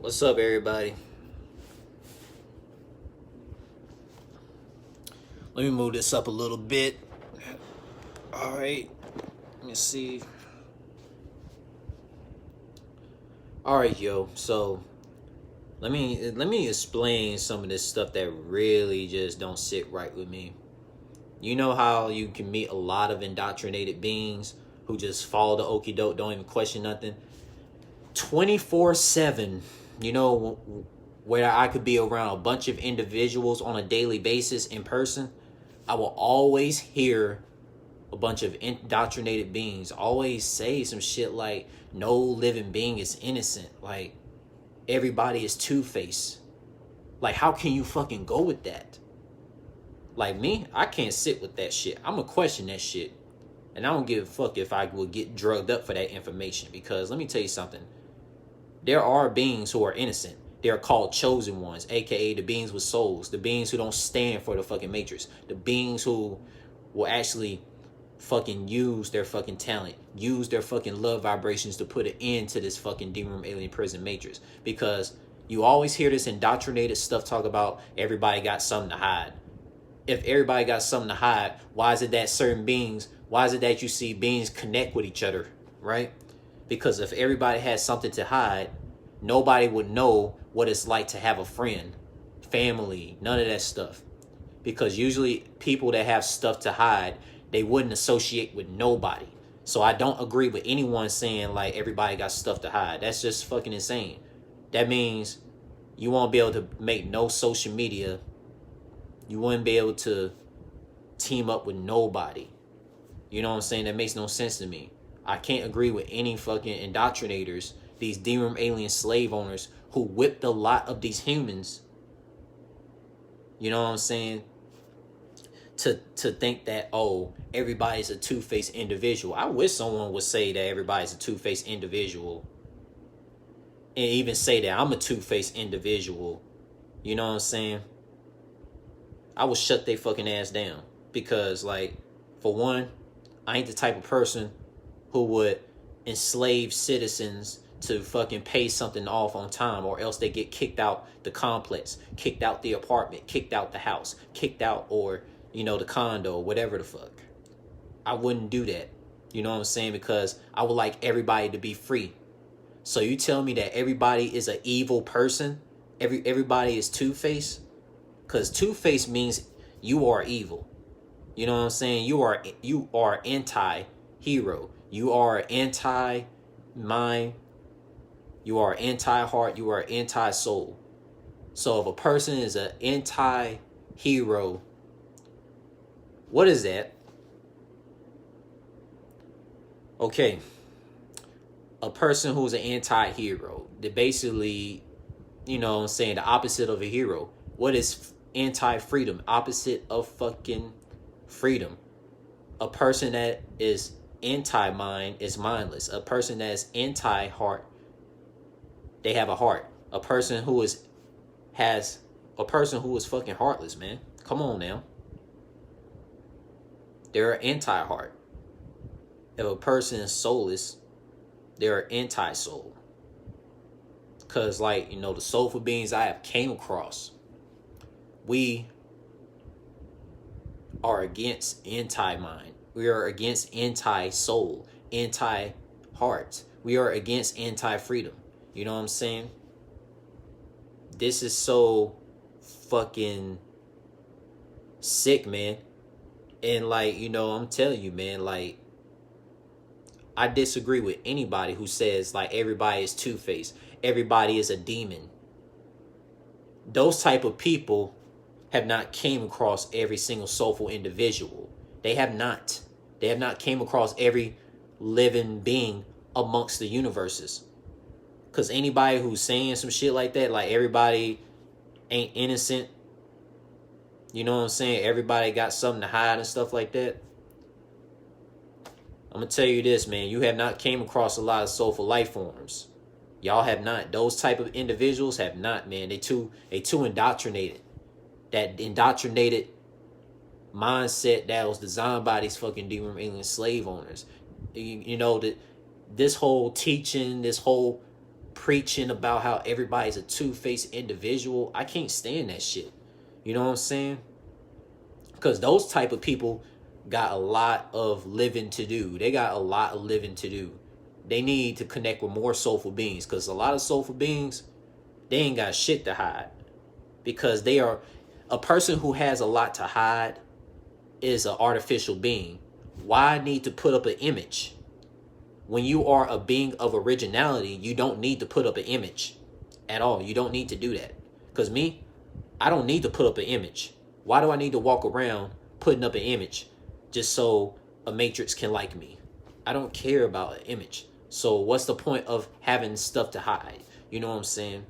What's up, everybody? Let me move this up a little bit. All right. Let me see. All right, yo. So let me explain some of this stuff that really just don't sit right with me. You know how you can meet a lot of indoctrinated beings who just follow the okie doke, don't even question nothing. 24/7, you know, where I could be around a bunch of individuals on a daily basis in person, I will always hear a bunch of indoctrinated beings always say some shit like, no living being is innocent. Like, everybody is two-faced. Like, how can you fucking go with that? Like me, I can't sit with that shit. I'm gonna question that shit. And I don't give a fuck if I would get drugged up for that information. Because let me tell you something. There are beings who are innocent. They are called chosen ones, aka the beings with souls. The beings who don't stand for the fucking matrix. The beings who will actually fucking use their fucking talent, use their fucking love vibrations to put an end to this fucking demon alien prison matrix. Because you always hear this indoctrinated stuff talk about everybody got something to hide. If everybody got something to hide, why is it that certain beings, why is it that you see beings connect with each other, right? Because if everybody has something to hide, nobody would know what it's like to have a friend, family, none of that stuff. Because usually people that have stuff to hide, they wouldn't associate with nobody. So I don't agree with anyone saying like everybody got stuff to hide. That's just fucking insane. That means you won't be able to make no social media. You wouldn't be able to team up with nobody. You know what I'm saying? That makes no sense to me. I can't agree with any fucking indoctrinators, these demon alien slave owners who whipped a lot of these humans. You know what I'm saying? To think that, oh, everybody's a two-faced individual. I wish someone would say that everybody's a two-faced individual. And even say that I'm a two-faced individual. You know what I'm saying? I would shut they fucking ass down. Because, like, for one, I ain't the type of person who would enslave citizens to fucking pay something off on time, or else they get kicked out the complex, kicked out the apartment, kicked out the house, kicked out, or, you know, the condo, whatever the fuck. I wouldn't do that. You know what I'm saying? Because I would like everybody to be free. So you tell me that everybody is an evil person? Everybody is two-faced? Because two-faced means you are evil. You know what I'm saying? You are anti-hero. You are anti-mind. You are anti-heart. You are anti-soul. So if a person is an anti-hero, what is that? Okay. A person who's an anti-hero. They're basically, you know what I'm saying, the opposite of a hero. What is anti-freedom? Opposite of fucking freedom. A person that is anti-mind is mindless. A person that is anti-heart, they have a heart. A person who is fucking heartless, man. Come on now. They're anti-heart. If a person is soulless, they're anti-soul. Because, like, you know, the soulful beings I have came across, we are against anti-mind. We are against anti-soul, anti-heart. We are against anti-freedom. You know what I'm saying? This is so fucking sick, man. And, like, you know, I'm telling you, man, like, I disagree with anybody who says, like, everybody is two-faced. Everybody is a demon. Those type of people have not came across every single soulful individual. They have not. They have not came across every living being amongst the universes. Because anybody who's saying some shit like that, like everybody ain't innocent, you know what I'm saying? Everybody got something to hide and stuff like that. I'm going to tell you this, man. You have not came across a lot of soulful life forms. Y'all have not. Those type of individuals have not, man. They too indoctrinated. That indoctrinated mindset that was designed by these fucking demon alien slave owners. You know, that this whole teaching, this whole preaching about how everybody's a two-faced individual. I can't stand that shit. You know what I'm saying? Because those type of people got a lot of living to do. They got a lot of living to do. They need to connect with more soulful beings, because a lot of soulful beings, they ain't got shit to hide. Because they are a person who has a lot to hide is an artificial being. Why need to put up an image? When you are a being of originality, you don't need to put up an image at all. You don't need to do that. Because me, I don't need to put up an image. Why do I need to walk around putting up an image just so a matrix can like me? I don't care about an image. So what's the point of having stuff to hide? You know what I'm saying?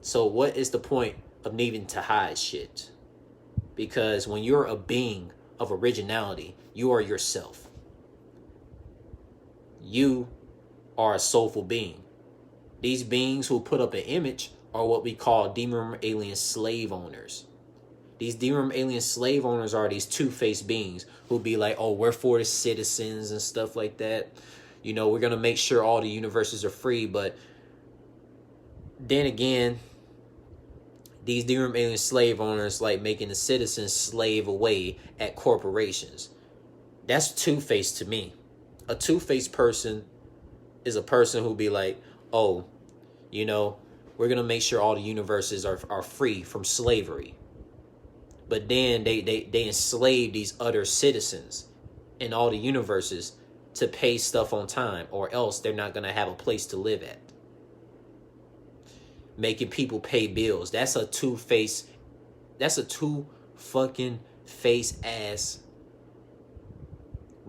So what is the point of needing to hide shit? Because when you're a being of originality, you are yourself. You are a soulful being. These beings who put up an image are what we call demon alien slave owners. These demon alien slave owners are these two-faced beings who be like, oh, we're for the citizens and stuff like that. You know, we're going to make sure all the universes are free. But then again, these demon alien slave owners like making the citizens slave away at corporations. That's two-faced to me. A two-faced person is a person who be like, oh, you know, we're going to make sure all the universes are free from slavery. But then they enslave these other citizens in all the universes to pay stuff on time, or else they're not going to have a place to live at. Making people pay bills. That's a two-faced, that's a two-fucking-face ass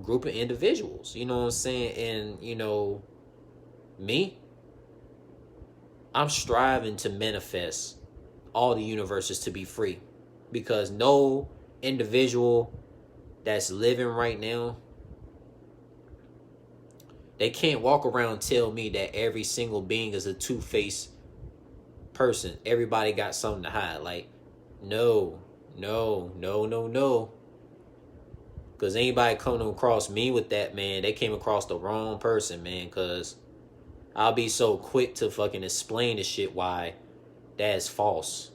group of individuals. You know what I'm saying? And, you know, me, I'm striving to manifest all the universes to be free, because no individual that's living right now, they can't walk around and tell me that every single being is a two-faced person. Everybody got something to hide. Like, no. Because anybody coming across me with that, man, they came across the wrong person, man. Because I'll be so quick to fucking explain the shit why that's false.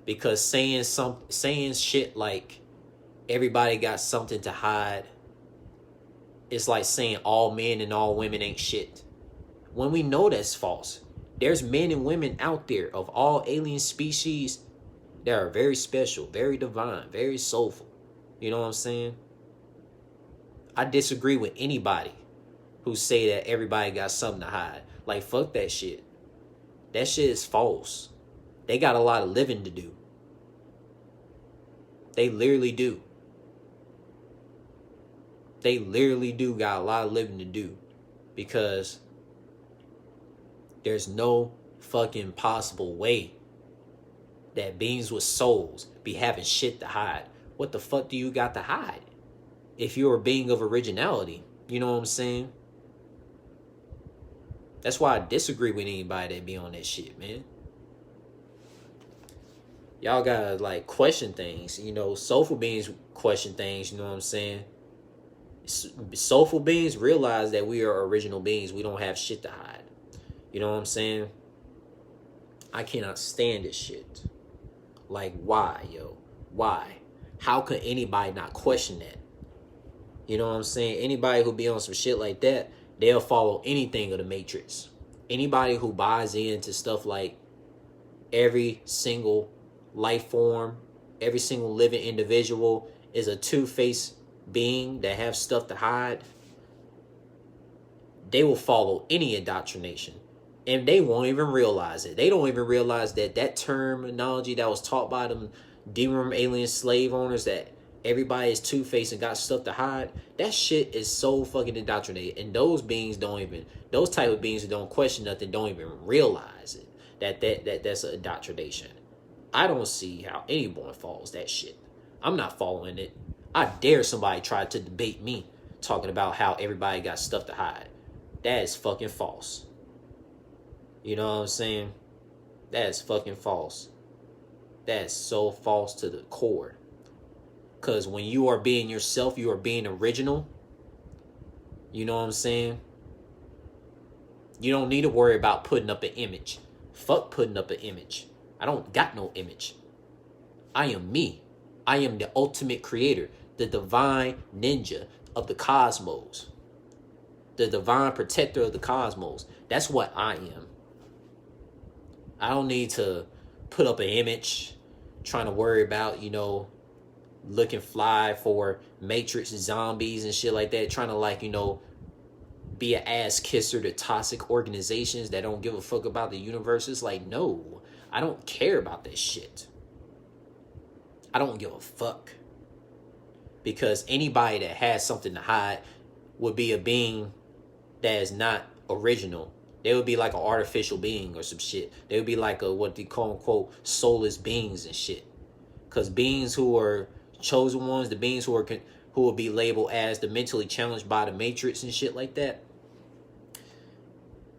Because saying shit like everybody got something to hide, it's like saying all men and all women ain't shit. When we know that's false. There's men and women out there of all alien species that are very special, very divine, very soulful. You know what I'm saying? I disagree with anybody who say that everybody got something to hide. Like, fuck that shit. That shit is false. They got a lot of living to do. They literally do. They literally do got a lot of living to do. Because there's no fucking possible way that beings with souls be having shit to hide. What the fuck do you got to hide? If you're a being of originality, you know what I'm saying? That's why I disagree with anybody that be on that shit, man. Y'all gotta, like, question things. You know, soulful beings question things, you know what I'm saying? Soulful beings realize that we are original beings. We don't have shit to hide. You know what I'm saying? I cannot stand this shit. Like, why, yo? Why? How could anybody not question that? You know what I'm saying? Anybody who be on some shit like that, they'll follow anything of the Matrix. Anybody who buys into stuff like every single life form, every single living individual is a two-faced being that have stuff to hide, they will follow any indoctrination. And they won't even realize it. They don't even realize that that terminology that was taught by them demon alien slave owners, that everybody is two-faced and got stuff to hide, that shit is so fucking indoctrinated. And those beings don't even, those type of beings who don't question nothing don't even realize it, that's an indoctrination. I don't see how anyone follows that shit. I'm not following it. I dare somebody try to debate me talking about how everybody got stuff to hide. That is fucking false. You know what I'm saying? That is fucking false. That is so false to the core. Because when you are being yourself, you are being original. You know what I'm saying? You don't need to worry about putting up an image. Fuck putting up an image. I don't got no image. I am me. I am the ultimate creator, the divine ninja of the cosmos, the divine protector of the cosmos. That's what I am. I don't need to put up an image, trying to worry about, looking fly for Matrix zombies and shit like that, trying to, like, be an ass kisser to toxic organizations that don't give a fuck about the universe. It's like, no, I don't care about that shit. I don't give a fuck. Because anybody that has something to hide would be a being that is not original. They would be like an artificial being or some shit. They would be like a, what they call, unquote, soulless beings and shit. Because beings who are chosen ones, the beings who will be labeled as the mentally challenged by the Matrix and shit like that,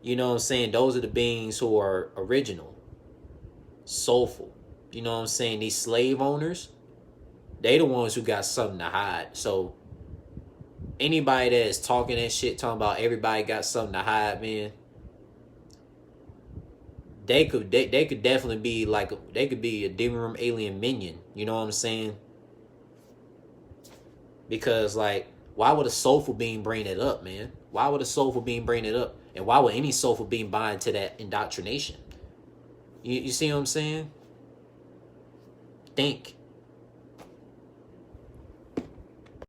you know what I'm saying? Those are the beings who are original, soulful. You know what I'm saying? These slave owners, they the ones who got something to hide. So anybody that is talking that shit, talking about everybody got something to hide, man, they could definitely be like, they could be a demon room alien minion. You know what I'm saying? Because, like, why would a soulful being bring it up, man? Why would a soulful being bring it up? And why would any soulful being buy into that indoctrination? You see what I'm saying? Think.